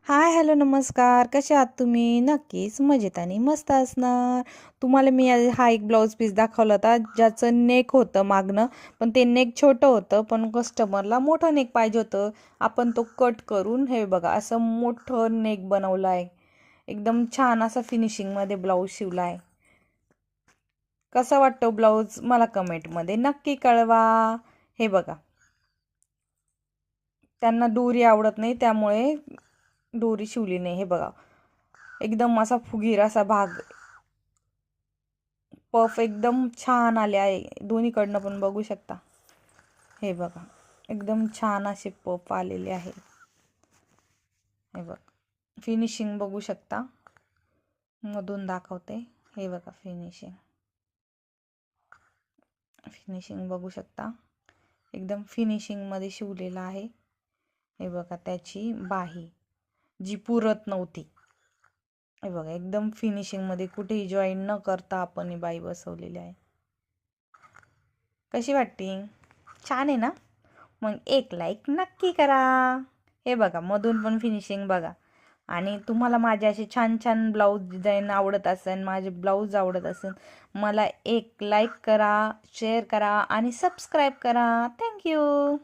हाय, hello, नमस्कार. कसे आहात तुम्ही? नक्कीच मजेत आणि मस्त असणार. तुम्हाला मी हा एक ब्लाऊज पीस दाखवला होता, ज्याचं नेक होतं मागणं, पण ते नेक छोटं होतं, पण कस्टमरला मोठं नेक पाहिजे होतं. आपण तो कट करून हे बघा असं मोठं नेक बनवलं आहे. एकदम छान असा फिनिशिंगमध्ये ब्लाऊज शिवला आहे. कसा वाटतो ब्लाऊज मला कमेंटमध्ये नक्की कळवा. हे बघा, त्यांना दोरी आवडत नाही, त्यामुळे दोरी शिवली नाही. हे बघा, एकदम असा फुगीर असा भाग, पफ एकदम छान आले आहे. दोन्हीकडनं पण बघू शकता. हे बघा, एकदम छान असे पफ आलेले आहे. हे बघा, फिनिशिंग बघू शकता. मधून दाखवते. हे बघा, फिनिशिंग फिनिशिंग बघू शकता. एकदम फिनिशिंगमध्ये शिवलेला आहे. हे बघा, त्याची बाही जी पुरत नव्हती, हे बघा एकदम फिनिशिंगमध्ये कुठेही जॉईन न करता आपण ही बाई बसवलेली आहे. कशी वाटते? छान आहे ना? मग एक लाईक नक्की करा. हे बघा, मधून पण फिनिशिंग बघा. आणि तुम्हाला माझे असे छान छान ब्लाऊज डिझाईन आवडत असेल, माझे ब्लाऊज आवडत असेल, मला एक लाईक करा, शेअर करा आणि सबस्क्राईब करा. थँक्यू.